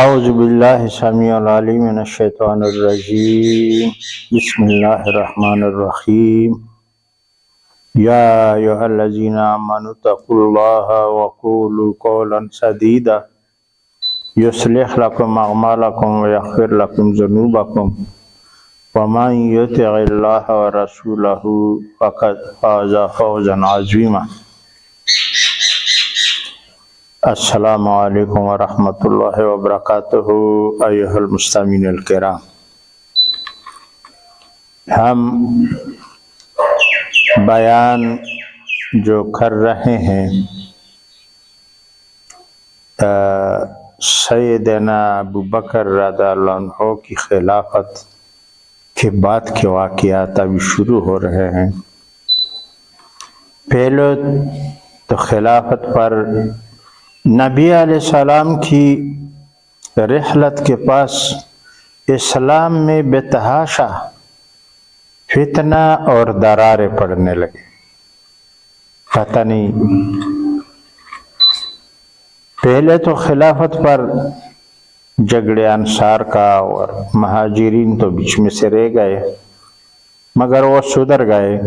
اعوذ باللہ السمیع العلیم من الشیطان الرجیم بسم اللہ الرحمن الرحیم یا ایھا الذین آمنوا اتقوا اللہ وقولوا قولا سدیدا یصلح لکم اعمالکم ویغفر لکم ذنوبکم ومن یطع اللہ ورسولہ فقد فاز فوزا عظیما۔ السلام علیکم ورحمۃ اللہ وبرکاتہ۔ ایھا المستمعین الکرام، ہم بیان جو کر رہے ہیں سیدنا ابوبکر رضی اللہ عنہ کی خلافت کے بعد کے واقعات ابھی شروع ہو رہے ہیں۔ پہلے تو خلافت پر نبی علیہ السلام کی رحلت کے پاس اسلام میں بے تحاشا فتنہ اور دراریں پڑنے لگے۔ پتہ نہیں، پہلے تو خلافت پر جھگڑے انصار کا اور مہاجرین تو بیچ میں سے رہ گئے، مگر وہ سدھر گئے۔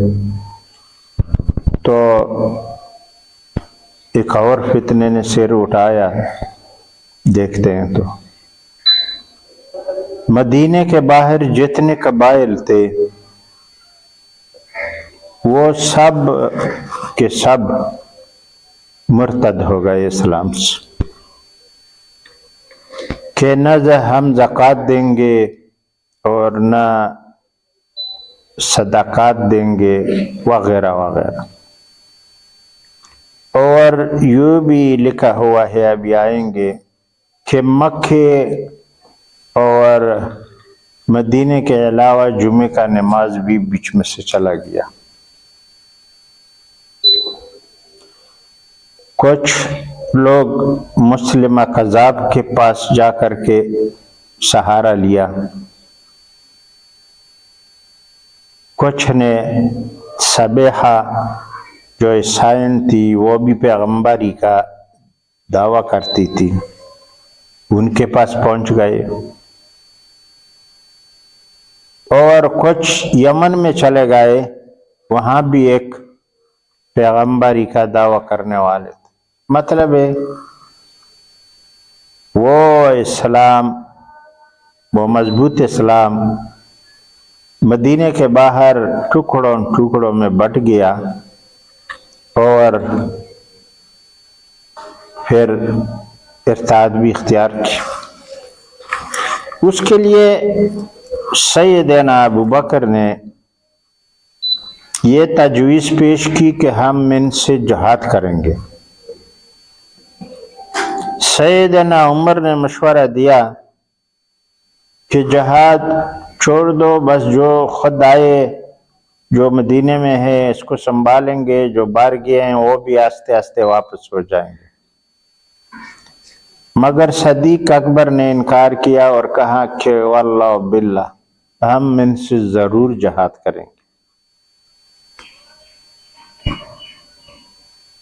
تو ایک اور فتنے نے سر اٹھایا، دیکھتے ہیں تو مدینے کے باہر جتنے قبائل تھے وہ سب کے سب مرتد ہو گئے اسلام سے، کہ نہ ہم زکوٰۃ دیں گے اور نہ صدقات دیں گے وغیرہ وغیرہ۔ اور یوں بھی لکھا ہوا ہے، ابھی آئیں گے، کہ مکے اور مدینے کے علاوہ جمعے کا نماز بھی بیچ میں سے چلا گیا۔ کچھ لوگ مسلمہ کذاب کے پاس جا کر کے سہارا لیا، کچھ نے سبیحہ جو عیسائن تھی وہ بھی پیغمبری کا دعویٰ کرتی تھی، ان کے پاس پہنچ گئے، اور کچھ یمن میں چلے گئے، وہاں بھی ایک پیغمبری کا دعویٰ کرنے والے تھے۔ مطلب ہے وہ اسلام، وہ مضبوط اسلام مدینے کے باہر ٹکڑوں ٹکڑوں میں بٹ گیا، اور پھر ارتاد بھی اختیار کی۔ اس کے لیے سیدنا ابوبکر نے یہ تجویز پیش کی کہ ہم ان سے جہاد کریں گے۔ سیدنا عمر نے مشورہ دیا کہ جہاد چھوڑ دو، بس جو خود آئے، جو مدینے میں ہے اس کو سنبھالیں گے، جو باہر گئے ہیں وہ بھی آہستہ آہستہ واپس ہو جائیں گے۔ مگر صدیق اکبر نے انکار کیا اور کہا کہ واللہ باللہ، ہم ان سے ضرور جہاد کریں گے۔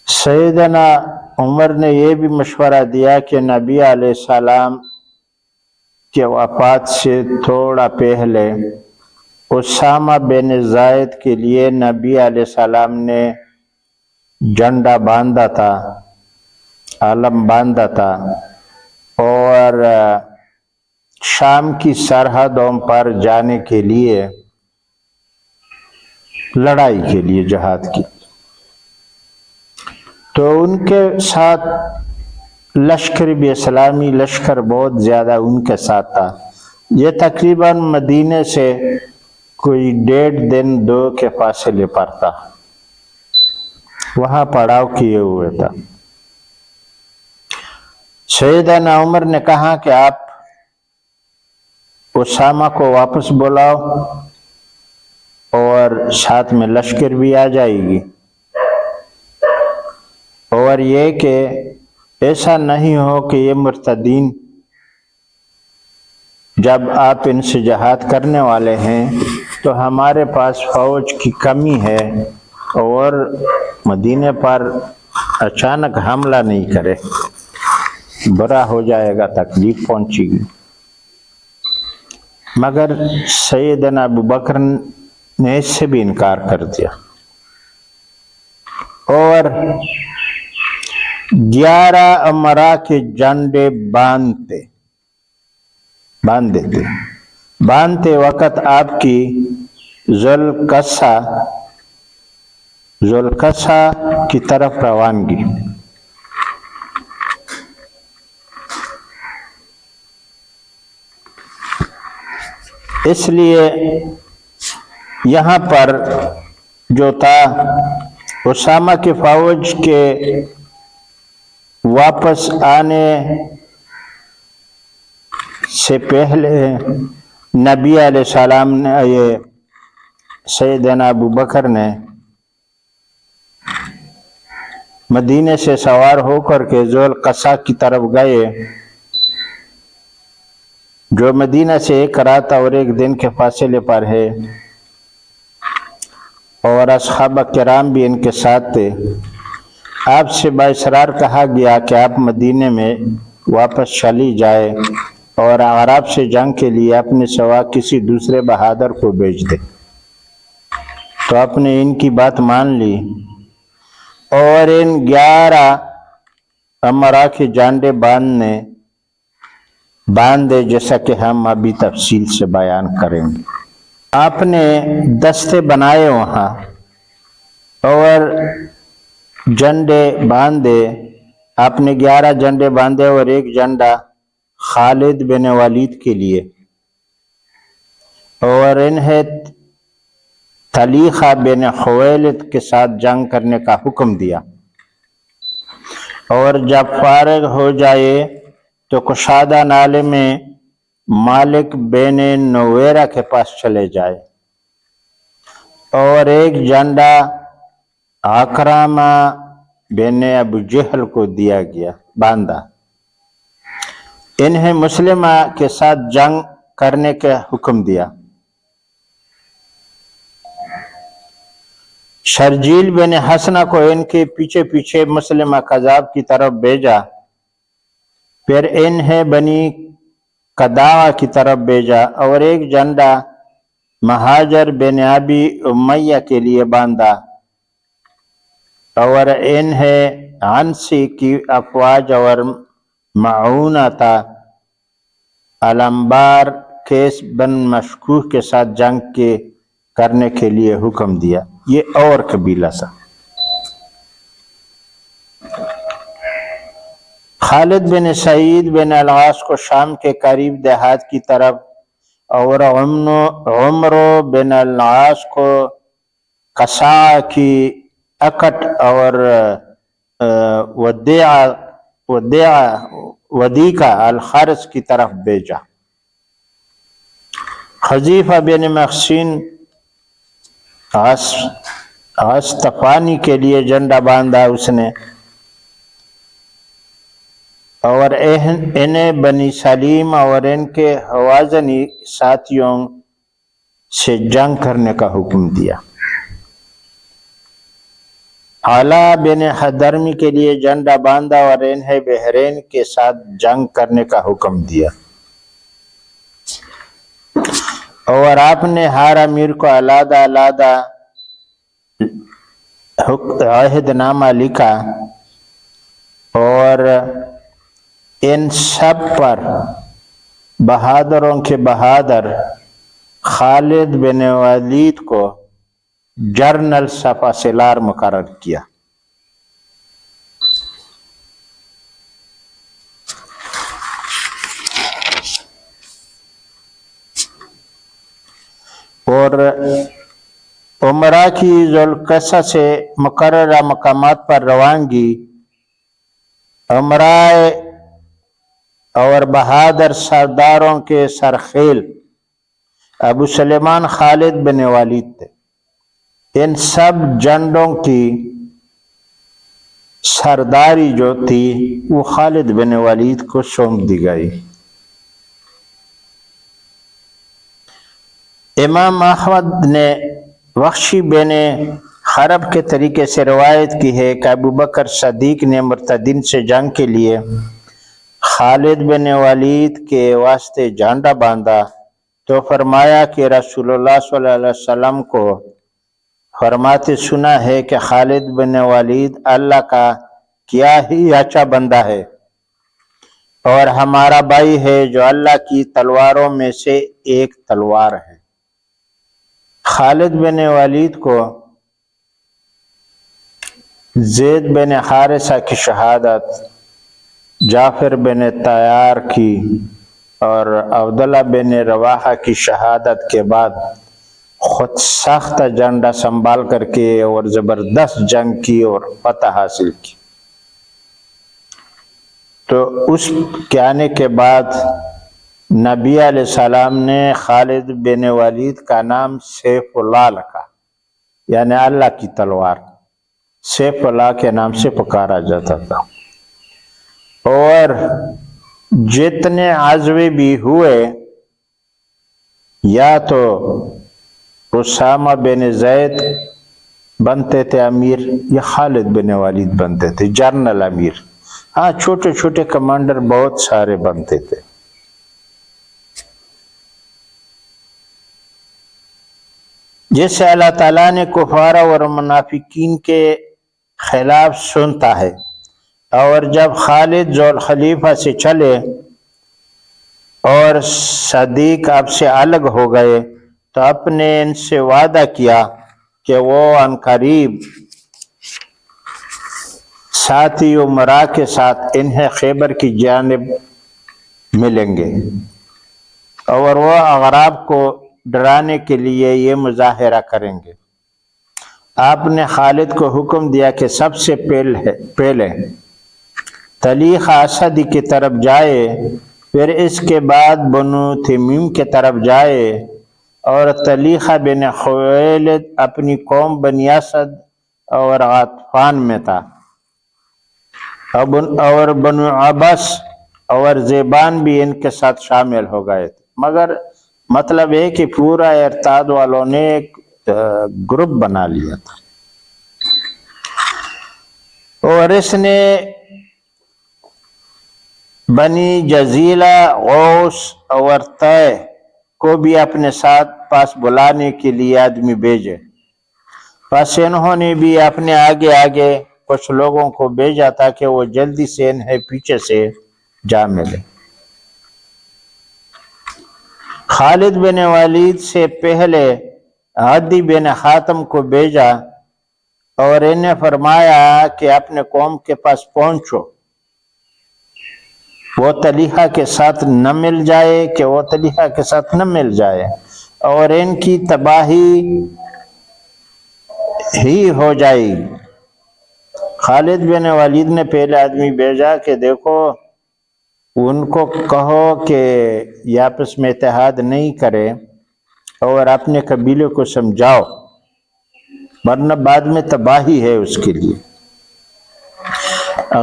سیدنا عمر نے یہ بھی مشورہ دیا کہ نبی علیہ السلام کے وفات سے تھوڑا پہلے اسامہ بن زید کے لیے نبی علیہ السلام نے جھنڈا باندھا تھا، علم باندھا تھا، اور شام کی سرحدوں پر جانے کے لیے، لڑائی کے لیے، جہاد کی۔ تو ان کے ساتھ لشکر بھی، اسلامی لشکر بہت زیادہ ان کے ساتھ تھا۔ یہ تقریباً مدینے سے کوئی 1.5 دن 2 کے فاصلے پر تھا، وہاں پڑاؤ کیے ہوئے تھا۔ سیدنا عمر نے کہا کہ آپ اسامہ کو واپس بلاؤ اور ساتھ میں لشکر بھی آ جائے گی، اور یہ کہ ایسا نہیں ہو کہ یہ مرتدین جب آپ ان سے جہاد کرنے والے ہیں تو ہمارے پاس فوج کی کمی ہے اور مدینے پر اچانک حملہ نہیں کرے۔ برا ہو جائے گا، تکلیف پہنچے گی۔ مگر سیدنا ابو بکر نے اس سے بھی انکار کر دیا اور 11 امراء کے جھنڈے باندھتے وقت آپ کی ذوالقصہ کی طرف روانگی۔ اس لیے یہاں پر جو تھا اسامہ کے فوج کے واپس آنے سے پہلے نبی علیہ السلام نے سیدنا ابو بکر نے مدینے سے سوار ہو کر کے ذوالقصہ کی طرف گئے، جو مدینہ سے 1 رات اور 1 دن کے فاصلے پر ہے، اور اصحاب کرام بھی ان کے ساتھ تھے۔ آپ سے باصرار کہا گیا کہ آپ مدینے میں واپس چلی جائے اور عرب سے جنگ کے لیے اپنے سوا کسی دوسرے بہادر کو بھیج دے۔ تو آپ نے ان کی بات مان لی اور ان 11 امراء کے جھنڈے باندھے، جیسا کہ ہم ابھی تفصیل سے بیان کریں گے۔ آپ نے دستے بنائے وہاں اور جھنڈے باندھے۔ آپ نے 11 جھنڈے باندھے اور 1 جھنڈا خالد بن ولید کے لیے، اور انہیں طلیحہ بن خویلد کے ساتھ جنگ کرنے کا حکم دیا، اور جب فارغ ہو جائے تو کشادہ نالے میں مالک بن نویرہ کے پاس چلے جائے، اور 1 جھنڈا عکرمہ بن ابو جہل کو دیا گیا، باندھا۔ انہیں مسلمہ کے ساتھ جنگ کرنے کا حکم دیا۔ شرجیل بن حسنہ کو ان کے پیچھے مسلمہ کذاب کی طرف بھیجا، پھر انہیں بنی قداعہ کی طرف بھیجا، اور 1 جھنڈا مہاجر بن ابی امیہ کے لیے باندھا، اور انہیں عنسی کی افواج اور معونۃ الانبار قیس بن مشکوہ کے ساتھ جنگ کرنے کے لیے حکم دیا۔ یہ اور قبیلہ سا۔ خالد بن سعید بن العاص کو شام کے قریب دیہات کی طرف، اور عمر بن العاص کو قصاع کی اکٹ اور ودیقہ الخرس کی طرف بھیجا۔ حذیفہ بن محسن غسطفانی کے لیے جھنڈا باندھا اس نے، اور انہیں بنی سلیم اور ان کے حوازنی ساتھیوں سے جنگ کرنے کا حکم دیا۔ علا بن حضرمی کے لیے جھنڈا باندھا اور انہیں بحرین کے ساتھ جنگ کرنے کا حکم دیا، اور آپ نے ہر امیر کو علیحدہ عہد نامہ لکھا، اور ان سب پر بہادروں کے بہادر خالد بن ولید کو جرنل سپہ سالار مقرر کیا۔ اور عمرہ کی ذوالقصہ سے مقررہ مقامات پر روانگی عمرہ اور بہادر سرداروں کے سرخیل ابو سلیمان خالد بن ولید تھے۔ ان سب جھنڈوں کی سرداری جو تھی وہ خالد بن ولید کو سونپ دی گئی۔ امام احمد نے وحشی بن حرب کے طریقے سے روایت کی ہے کہ ابو بکر صدیق نے مرتدین سے جنگ کے لیے خالد بن ولید کے واسطے جھنڈا باندھا تو فرمایا کہ رسول اللہ صلی اللہ علیہ وسلم کو فرماتے سنا ہے کہ خالد بن ولید اللہ کا کیا ہی اچھا بندہ ہے اور ہمارا بھائی ہے جو اللہ کی تلواروں میں سے ایک تلوار ہے۔ خالد بن ولید کو زید بن حارثہ کی شہادت، جعفر بن طیار کی اور عبداللہ بن رواحہ کی شہادت کے بعد خود سخت جھنڈا سنبھال کر کے اور زبردست جنگ کی اور فتح حاصل کی۔ تو اس کے آنے کے بعد نبی علیہ السلام نے خالد بن ولید کا نام سیف اللہ رکھا، یعنی اللہ کی تلوار، سیف اللہ کے نام سے پکارا جاتا تھا۔ اور جتنے غزوے بھی ہوئے، یا تو اسامہ بن زید بنتے تھے امیر یا خالد بن ولید بنتے تھے جنرل امیر، ہاں چھوٹے چھوٹے کمانڈر بہت سارے بنتے تھے۔ جیسے اللہ تعالیٰ نے کفار اور منافقین کے خلاف سنتا ہے، اور جب خالد ذو الخلیفہ سے چلے اور صدیق اب سے الگ ہو گئے تو اپنے ان سے وعدہ کیا کہ وہ عنقریب ساتھی عمرا کے ساتھ انہیں خیبر کی جانب ملیں گے، اور وہ اغراب کو ڈرانے کے لیے یہ مظاہرہ کریں گے۔ آپ نے خالد کو حکم دیا کہ سب سے پہلے طلیحہ اسدی کی طرف جائے، پھر اس کے بعد بنو تمیم کی طرف جائے، اور طلیحہ بن خویلد اپنی قوم بنی اسد اور غطفان میں تھا، اور بنو عبس اور زیبان بھی ان کے ساتھ شامل ہو گئے تھے۔ مگر مطلب ہے کہ پورا ارتاد والوں نے ایک گروپ بنا لیا تھا، اور اس نے بنی جزیلہ، غوث اور طے کو بھی اپنے ساتھ پاس بلانے کے لیے آدمی بھیجے۔ پس انہوں نے بھی اپنے آگے آگے کچھ لوگوں کو بھیجا تھا کہ وہ جلدی سے انہیں پیچھے سے جا ملے۔ خالد بن ولید سے پہلے عدی بن حاتم کو بھیجا اور انہیں فرمایا کہ اپنے قوم کے پاس پہنچو، وہ طلیحہ کے ساتھ نہ مل جائے اور ان کی تباہی ہی ہو جائے گی۔ خالد بن ولید نے پہلے آدمی بھیجا کہ دیکھو ان کو کہو کہ یہ آپس میں اتحاد نہیں کرے اور اپنے قبیلے کو سمجھاؤ، ورنہ بعد میں تباہی ہے اس کے لیے۔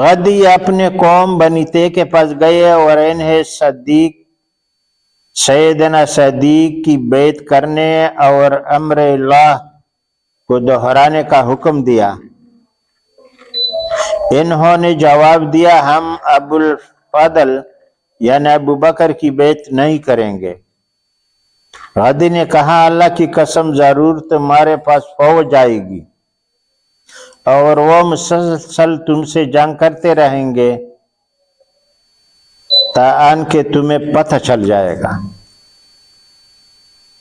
غدی اپنے قوم بنی تے کے پاس گئے اور انہیں سیدنا صدیق کی بیعت کرنے اور امر اللہ کو دہرانے کا حکم دیا۔ انہوں نے جواب دیا ہم ابو الفضل یعنی ابو بکر کی بیعت نہیں کریں گے۔ غدی نے کہا اللہ کی قسم ضرور تمہارے پاس فوج آئے گی اور وہ مسلسل تم سے جنگ کرتے رہیں گے تاان کہ تمہیں پتہ چل جائے گا۔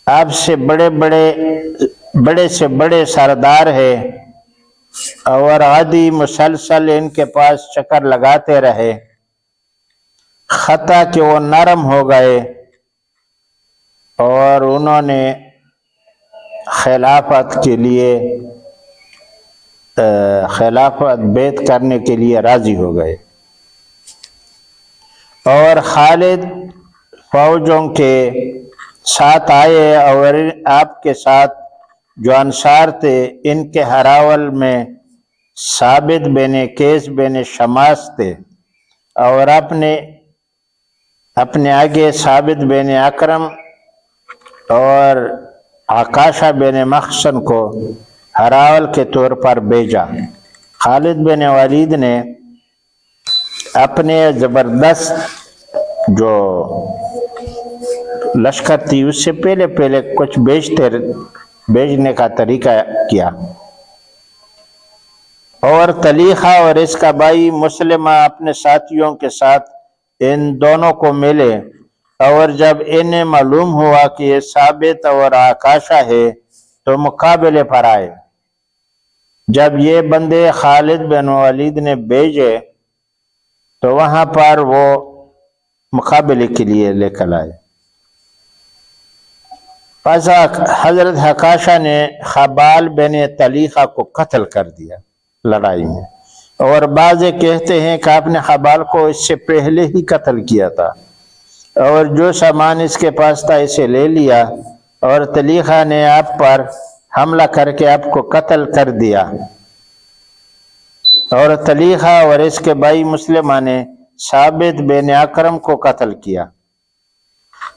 آپ سے بڑے سے بڑے سردار ہے، اور غدی مسلسل ان کے پاس چکر لگاتے رہے، حتیٰ کہ وہ نرم ہو گئے اور انہوں نے خلافت بیعت کرنے کے لیے راضی ہو گئے۔ اور خالد فوجوں کے ساتھ آئے اور آپ کے ساتھ جو انصار تھے ان کے ہراول میں ثابت بن قیس بن شماس تھے، اور اپنے آگے ثابت بن اکرم اور عکاشہ بن مخشن کو ہراول کے طور پر بھیجا۔ خالد بن ولید نے اپنے زبردست جو لشکر تھی اس سے پہلے کچھ بیچنے کا طریقہ کیا، اور طلیحہ اور اس کا بھائی مسلمہ اپنے ساتھیوں کے ساتھ ان دونوں کو ملے، اور جب انہیں معلوم ہوا کہ یہ ثابت اور آکاشا ہے تو مقابلے پر آئے۔ جب یہ بندے خالد بن ولید نے بھیجے تو وہاں پر وہ مقابلے کے لیے لے کر آئے۔ پس حضرت حکاشہ نے خبال بن طلیحہ کو قتل کر دیا لڑائی میں، اور بعض کہتے ہیں کہ آپ نے خبال کو اس سے پہلے ہی قتل کیا تھا، اور جو سامان اس کے پاس تھا اسے لے لیا، اور طلیحہ نے آپ پر حملہ کر کے آپ کو قتل کر دیا، اور طلیحہ اور اس کے بھائی مسلمہ نے ثابت بن اکرم کو قتل کیا۔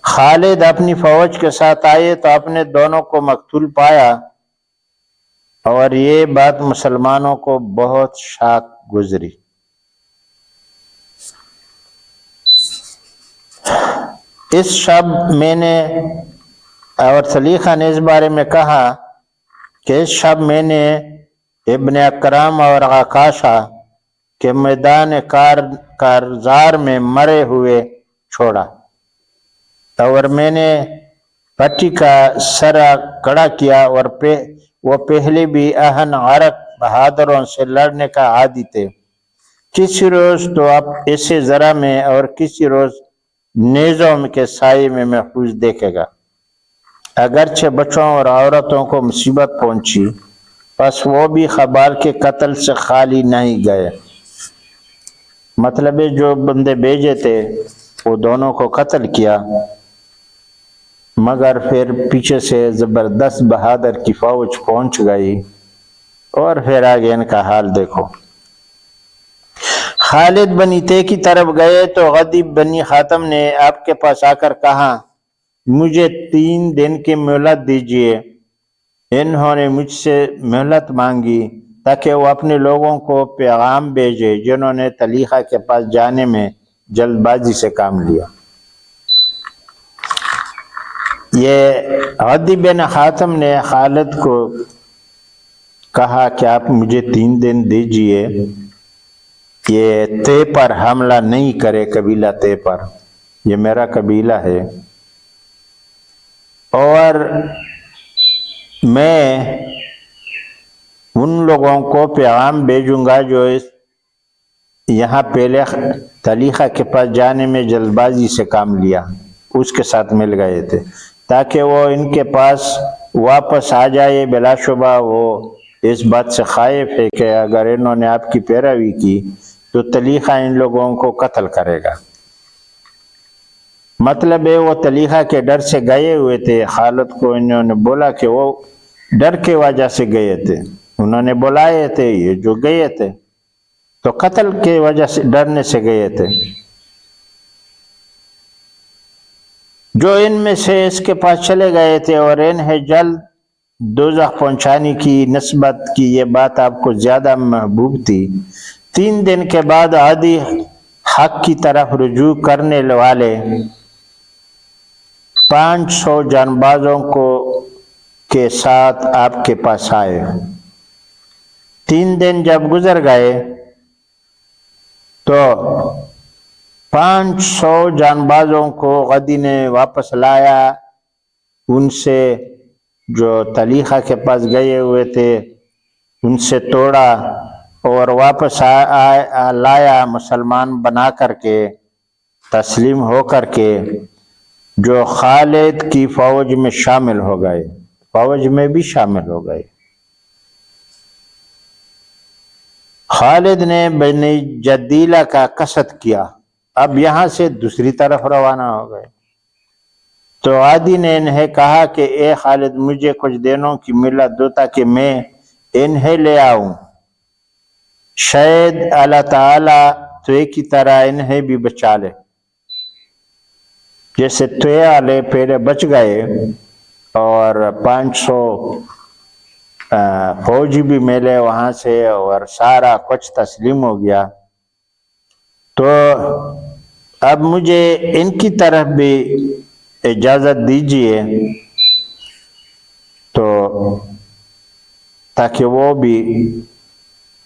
خالد اپنی فوج کے ساتھ آئے تو اپنے دونوں کو مقتول پایا، اور یہ بات مسلمانوں کو بہت شاک گزری۔ اس شب میں نے، اور طلیحہ نے اس بارے میں کہا کہ اس شب میں نے ابن اکرم اور عکاشہ کے میدان کارزار میں مرے ہوئے چھوڑا، اور میں نے پٹی کا سرا کڑا کیا، اور وہ پہلے بھی اہن عرق بہادروں سے لڑنے کا عادی تھے۔ کسی روز تو اب اسے ذرا میں اور کسی روز نیزوں کے سائے میں محفوظ دیکھے گا۔ اگرچہ بچوں اور عورتوں کو مصیبت پہنچی، پس وہ بھی خبال کے قتل سے خالی نہیں گئے۔ مطلب جو بندے بھیجے تھے وہ دونوں کو قتل کیا، مگر پھر پیچھے سے زبردست بہادر کی فوج پہنچ گئی، اور پھر آگے ان کا حال دیکھو۔ خالد بنی طے کی طرف گئے تو غدیب بنی خاتم نے آپ کے پاس آ کر کہا مجھے 3 دن کی مہلت دیجیے۔ انہوں نے مجھ سے مہلت مانگی تاکہ وہ اپنے لوگوں کو پیغام بھیجے جنہوں نے طلیحہ کے پاس جانے میں جلد بازی سے کام لیا۔ یہ غدیب بن خاتم نے خالد کو کہا کہ آپ مجھے 3 دن دیجیے، یہ طے پر حملہ نہیں کرے، قبیلہ طے پر، یہ میرا قبیلہ ہے، اور میں ان لوگوں کو پیغام بھیجوں گا جو یہاں پہلے طلیحہ کے پاس جانے میں جلد بازی سے کام لیا، اس کے ساتھ مل گئے تھے، تاکہ وہ ان کے پاس واپس آ جائے۔ بلا شبہ وہ اس بات سے خائف ہے کہ اگر انہوں نے آپ کی پیروی کی تو طلیحہ ان لوگوں کو قتل کرے گا۔ مطلب ہے وہ طلیحہ کے ڈر سے گئے ہوئے تھے۔ خالد کو انہوں نے بولا کہ وہ ڈر کے وجہ سے گئے تھے، انہوں نے بلائے تھے، یہ جو گئے تھے تو قتل کے وجہ سے ڈرنے سے گئے تھے۔ جو ان میں سے اس کے پاس چلے گئے تھے اور انہیں جلد دوزخ پہنچانے کی نسبت کی یہ بات آپ کو زیادہ محبوب تھی۔ 3 دن کے بعد عادی حق کی طرف رجوع کرنے والے 500 جانبازوں کے ساتھ آپ کے پاس آئے۔ 3 دن جب گزر گئے تو 500 جانبازوں کو غدی نے واپس لایا، ان سے جو طلیحہ کے پاس گئے ہوئے تھے ان سے توڑا، اور واپس لایا مسلمان بنا کر کے، تسلیم ہو کر کے، جو خالد کی فوج میں شامل ہو گئے، فوج میں بھی شامل ہو گئے۔ خالد نے بنی جدیلہ کا قصد کیا، اب یہاں سے دوسری طرف روانہ ہو گئے۔ تو عادی نے انہیں کہا کہ اے خالد مجھے کچھ دنوں کی مہلت دو تاکہ میں انہیں لے آؤں، شاید اللہ تعالیٰ توے کی طرح انہیں بھی بچا لے، جیسے توے والے پہلے بچ گئے اور 500 فوجی بھی ملے وہاں سے اور سارا کچھ تسلیم ہو گیا۔ تو اب مجھے ان کی طرف بھی اجازت دیجیے تو تاکہ وہ بھی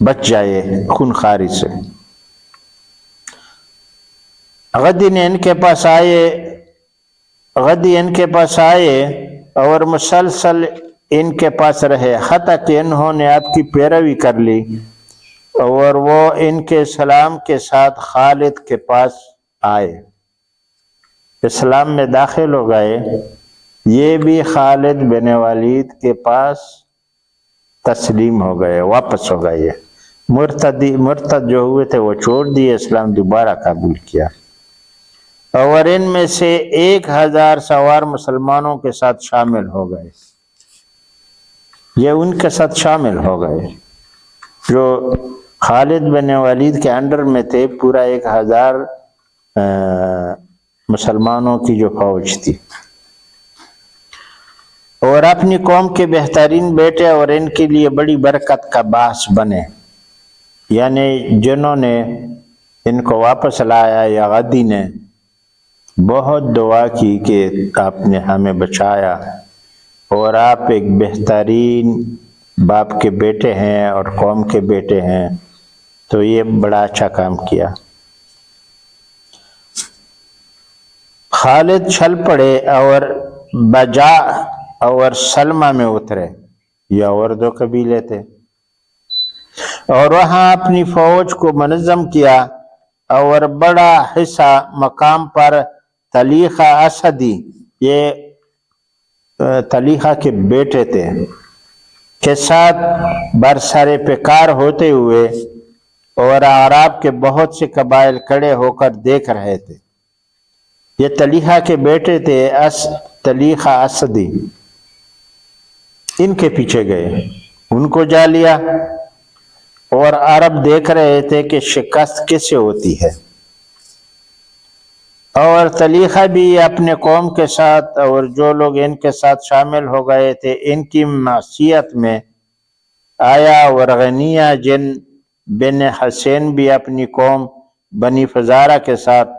بچ جائے خونخواری سے۔ غدی ان کے پاس آئے اور مسلسل ان کے پاس رہے، حتیٰ کہ انہوں نے آپ کی پیروی کر لی، اور وہ ان کے سلام کے ساتھ خالد کے پاس آئے، اسلام میں داخل ہو گئے۔ یہ بھی خالد بن ولید کے پاس تسلیم ہو گئے، واپس ہو گئے۔ مرتد جو ہوئے تھے وہ چھوڑ دیے، اسلام دوبارہ قبول کیا، اور ان میں سے 1000 سوار مسلمانوں کے ساتھ شامل ہو گئے۔ یہ ان کے ساتھ شامل ہو گئے جو خالد بن ولید کے انڈر میں تھے، پورا 1000 مسلمانوں کی جو فوج تھی، اور اپنی قوم کے بہترین بیٹے اور ان کے لیے بڑی برکت کا باعث بنے، یعنی جنہوں نے ان کو واپس لایا یا غدی نے بہت دعا کی کہ آپ نے ہمیں بچایا، اور آپ ایک بہترین باپ کے بیٹے ہیں اور قوم کے بیٹے ہیں، تو یہ بڑا اچھا کام کیا۔ خالد چھل پڑے اور بجا اور سلمہ میں اترے، یہ اور 2 قبیلے تھے، اور وہاں اپنی فوج کو منظم کیا، اور بڑا حصہ مقام پر طلیحہ اسدی، یہ طلیحہ کے بیٹے تھے، کے ساتھ برسر پیکار ہوتے ہوئے، اور اعراب کے بہت سے قبائل کھڑے ہو کر دیکھ رہے تھے۔ یہ طلیحہ کے بیٹے تھے، طلیحہ اسدی، ان کے پیچھے گئے، ان کو جا لیا، اور عرب دیکھ رہے تھے کہ شکست کیسے ہوتی ہے۔ اور طلیحہ بھی اپنے قوم کے ساتھ اور جو لوگ ان کے ساتھ شامل ہو گئے تھے ان کی معصیت میں آیا، اور غنیہ جن بن حسین بھی اپنی قوم بنی فزارہ کے ساتھ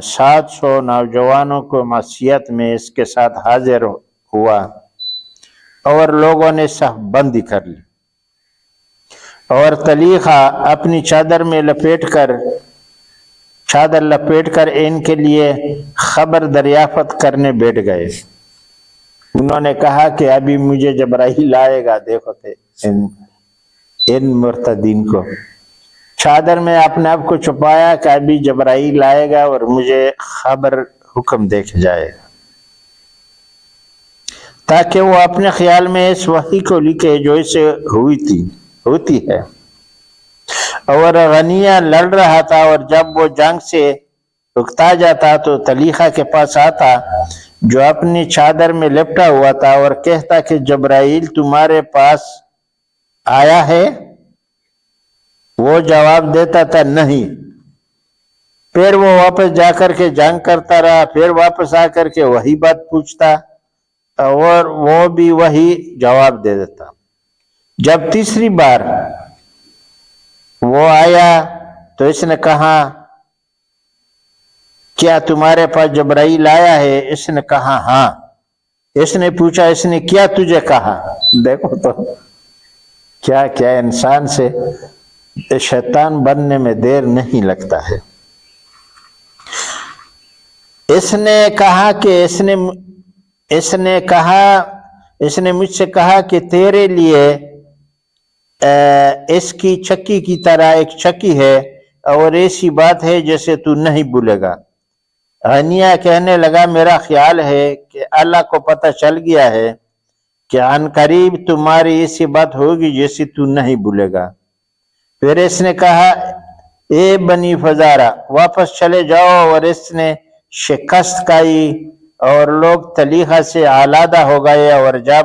700 نوجوانوں کو معصیت میں اس کے ساتھ حاضر ہوا، اور لوگوں نے صف بندی کر لی، اور طلیحہ اپنی چادر لپیٹ کر ان کے لیے خبر دریافت کرنے بیٹھ گئے۔ انہوں نے کہا کہ ابھی مجھے جبرائیل آئے گا، دیکھو ان مرتدین کو چادر میں اپنے آپ کو چھپایا کہ ابھی جبرائیل آئے گا اور مجھے خبر حکم دے کے جائے گا، تاکہ وہ اپنے خیال میں اس وحی کو لکھے جو اسے ہوتی ہے۔ اور غنیہ لڑ رہا تھا، اور جب وہ جنگ سے اکتا جاتا تو طلیحہ کے پاس آتا جو اپنی چادر میں لپٹا ہوا تھا، اور کہتا کہ جبرائیل تمہارے پاس آیا ہے؟ وہ جواب دیتا تھا نہیں۔ پھر وہ واپس جا کر کے جنگ کرتا رہا، پھر واپس آ کر کے وہی بات پوچھتا، اور وہ بھی وہی جواب دے دیتا۔ جب تیسری بار وہ آیا تو اس نے کہا کیا تمہارے پاس جبرائیل آیا ہے؟ اس نے کہا ہاں۔ اس نے پوچھا اس نے کیا تجھے کہا؟ دیکھو تو کیا انسان سے شیطان بننے میں دیر نہیں لگتا ہے۔ اس نے مجھ سے کہا کہ تیرے لیے اس کی چکی کی طرح ایک چکی ہے، اور ایسی بات ہے جیسے تو نہیں بھولے گا۔ غنیہ کہنے لگا میرا خیال ہے کہ اللہ کو پتہ چل گیا ہے کہ عن قریب تمہاری ایسی بات ہوگی جیسی تو نہیں بھولے گا۔ پھر اس نے کہا اے بنی فزارہ واپس چلے جاؤ، اور اس نے شکست کھائی، اور لوگ طلیحہ سے آلادہ ہو گئے۔ اور جب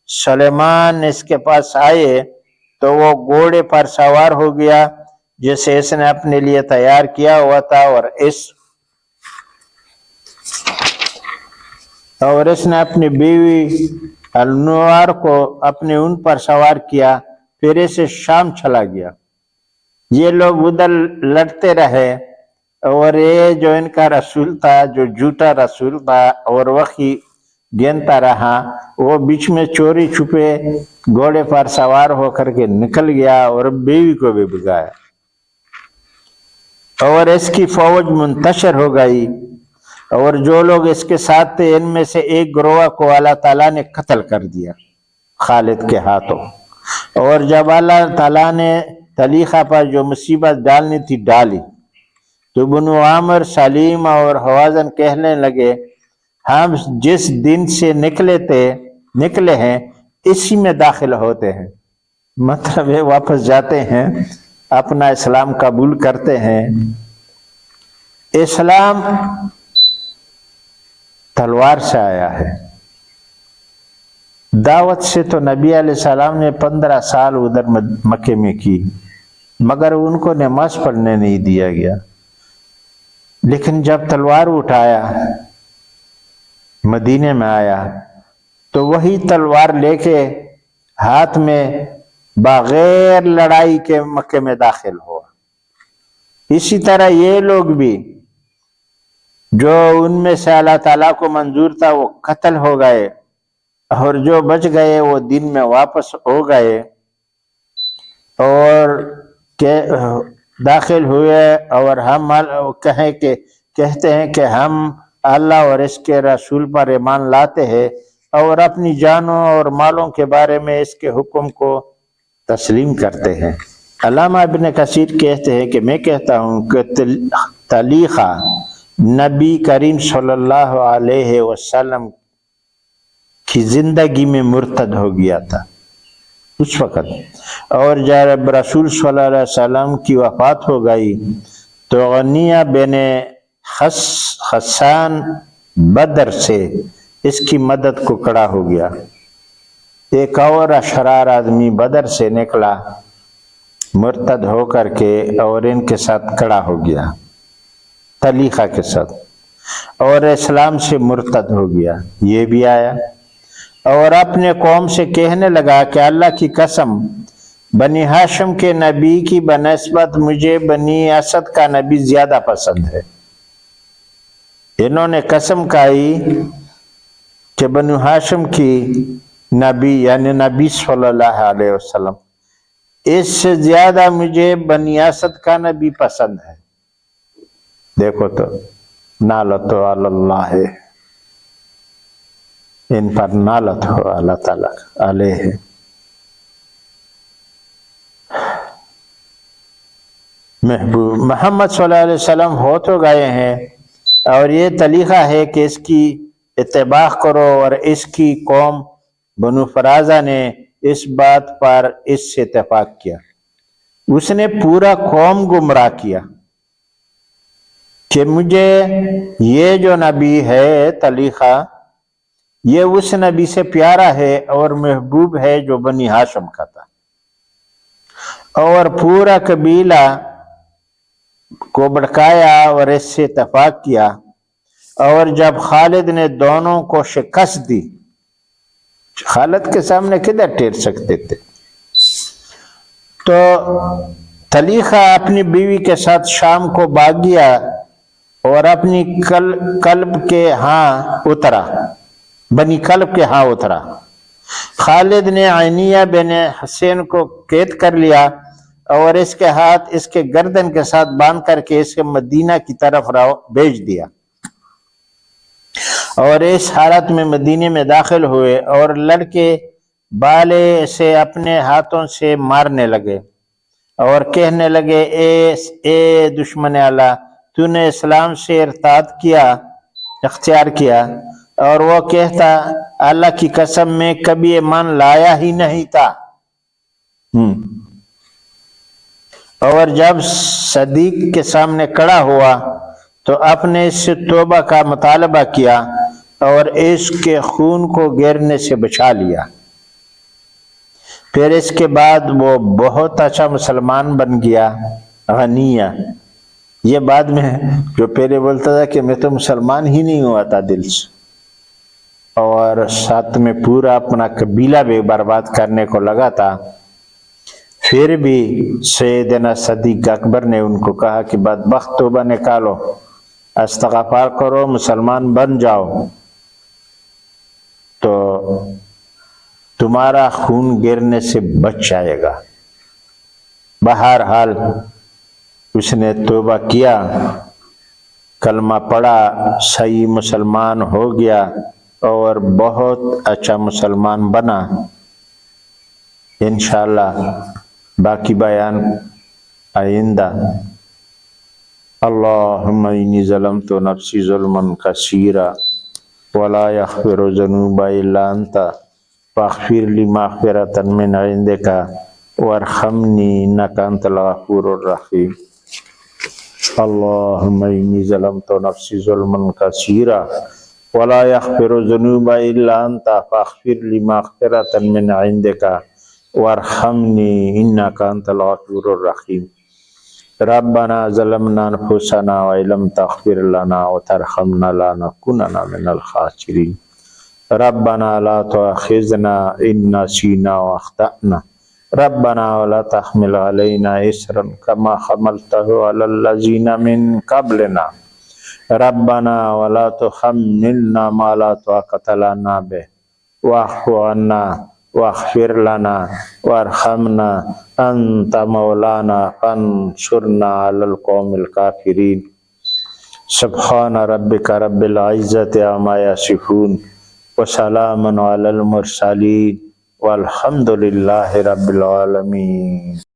سلیمان اس کے پاس آئے تو وہ گھوڑے پر سوار ہو گیا جسے اس نے اپنے لیے تیار کیا ہوا تھا، اور اس نے اپنی بیوی النوار کو اپنے اون پر سوار کیا، پھر اسے شام چلا گیا۔ یہ لوگ ادھر لڑتے رہے، اور یہ جو ان کا رسول تھا، جو جھوٹا رسول تھا اور وحی گنتا رہا، وہ بیچ میں چوری چھپے گھوڑے پر سوار ہو کر کے نکل گیا اور بیوی کو بھی بھگایا، اور اس کی فوج منتشر ہو گئی، اور جو لوگ اس کے ساتھ تھے ان میں سے ایک گروہ کو اللہ تعالیٰ نے قتل کر دیا خالد کے ہاتھوں۔ اور جب اللہ تعالیٰ نے طلیقہ پر جو مصیبت ڈالنی تھی ڈالی، تو بنو عامر، سلیم اور حوازن کہنے لگے ہم جس دن سے نکلے ہیں اسی میں داخل ہوتے ہیں، مطلب ہے واپس جاتے ہیں، اپنا اسلام قبول کرتے ہیں۔ اسلام تلوار سے آیا ہے، دعوت سے تو نبی علیہ السلام نے 15 سال ادھر مکے میں کی، مگر ان کو نماز پڑھنے نہیں دیا گیا۔ لیکن جب تلوار اٹھایا، مدینے میں آیا، تو وہی تلوار لے کے ہاتھ میں بغیر لڑائی کے مکے میں داخل ہوا۔ اسی طرح یہ لوگ بھی جو ان میں سے اللہ تعالیٰ کو منظور تھا وہ قتل ہو گئے، اور جو بچ گئے وہ دین میں واپس ہو گئے اور داخل ہوئے، اور ہم کہتے ہیں کہ ہم اللہ اور اس کے رسول پر ایمان لاتے ہیں، اور اپنی جانوں اور مالوں کے بارے میں اس کے حکم کو تسلیم کرتے ہیں۔ علامہ ابن کثیر کہتے ہیں کہ میں کہتا ہوں کہ طلیقہ نبی کریم صلی اللہ علیہ وسلم کی زندگی میں مرتد ہو گیا تھا اس وقت، اور جب رسول صلی اللہ علیہ وسلم کی وفات ہو گئی تو غنیہ بن حسان بدر سے اس کی مدد کو کھڑا ہو گیا۔ ایک اور اشرار آدمی بدر سے نکلا مرتد ہو کر کے اور ان کے ساتھ کھڑا ہو گیا طلیقہ کے ساتھ، اور اسلام سے مرتد ہو گیا، یہ بھی آیا اور اپنے قوم سے کہنے لگا کہ اللہ کی قسم، بنی ہاشم کے نبی کی بنسبت مجھے بنی اسد کا نبی زیادہ پسند ہے۔ انہوں نے قسم کھائی کہ بنی ہاشم کی نبی یعنی نبی صلی اللہ علیہ وسلم، اس سے زیادہ مجھے بنی اسد کا نبی پسند ہے۔ دیکھو تو نالت اللہ ہے، ان پر نالت ہو اللہ تعالیٰ علیہ۔ محبوب محمد صلی اللہ علیہ وسلم ہو تو گئے ہیں، اور یہ طریقہ ہے کہ اس کی اتباع کرو، اور اس کی قوم بنو فرازہ نے اس بات پر اس سے اتفاق کیا، اس نے پورا قوم گمراہ کیا کہ مجھے یہ جو نبی ہے طلیقہ، یہ اس نبی سے پیارا ہے اور محبوب ہے جو بنی ہاشم کا تھا، اور پورا قبیلہ کو بھڑکایا اور اس سے اتفاق کیا۔ اور جب خالد نے دونوں کو شکست دی، خالد کے سامنے کدھر ٹھہر سکتے تھے، تو طلیقہ اپنی بیوی کے ساتھ شام کو بھاگ گیا اور اپنی کلب کے ہاں اترا، بنی کلب کے ہاں اترا۔ خالد نے عینیہ بن حسین کو قید کر لیا اور اس کے ہاتھ اس کے گردن کے ساتھ باندھ کر کے اسے مدینہ کی طرف بھیج دیا، اور اس حالت میں مدینے میں داخل ہوئے، اور لڑکے بالے سے اپنے ہاتھوں سے مارنے لگے اور کہنے لگے اے دشمن اللہ، تو نے اسلام سے ارتاد اختیار کیا، اور وہ کہتا اللہ کی قسم میں کبھی ایمان لایا ہی نہیں تھا۔ اور جب صدیق کے سامنے کھڑا ہوا تو اپنے اس سے توبہ کا مطالبہ کیا اور اس کے خون کو گرنے سے بچا لیا۔ پھر اس کے بعد وہ بہت اچھا مسلمان بن گیا، غنیہ۔ یہ بعد میں جو پہلے بولتا تھا کہ میں تو مسلمان ہی نہیں ہوا تھا دل سے، اور ساتھ میں پورا اپنا قبیلہ بھی برباد کرنے کو لگا تھا، پھر بھی سیدنا صدیق اکبر نے ان کو کہا کہ بدبخت توبہ نکالو، استغفار کرو، مسلمان بن جاؤ، تو تمہارا خون گرنے سے بچ جائے گا۔ بہرحال اس نے توبہ کیا، کلمہ پڑھا، صحیح مسلمان ہو گیا اور بہت اچھا مسلمان بنا۔ انشاءاللہ باقی بیان آئندہ۔ اللہم انی ظلمت نفسی ظلما کثیرا ولا یغفر الذنوب الا انت فاغفر لی مغفرۃ من عندک وارحمنی انک انت الغفور الرحیم۔ اللہم انی ظلمت نفسی ظلما کثیرا ولا یغفر الذنوب الا انت فاغفر لی مغفرۃ من عندک وارحمنی انک انت الغفور الرحیم۔ ربنا ظلمنا انفسنا وان لم تغفر لنا وترحمنا لنکونن من الخاسرین۔ ربنا لا تؤاخذنا ان نسینا واخطأنا ربنا ولا تحمل علينا إصرا كما حملته على الذين من قبلنا ربنا ولا تحملنا ما لا طاقة لنا به واعف عنا واغفر لنا وارحمنا أنت مولانا فانصرنا على القوم الكافرين۔ سبحان ربك رب العزة عما يصفون وسلام على المرسلين والحمد لله رب العالمين۔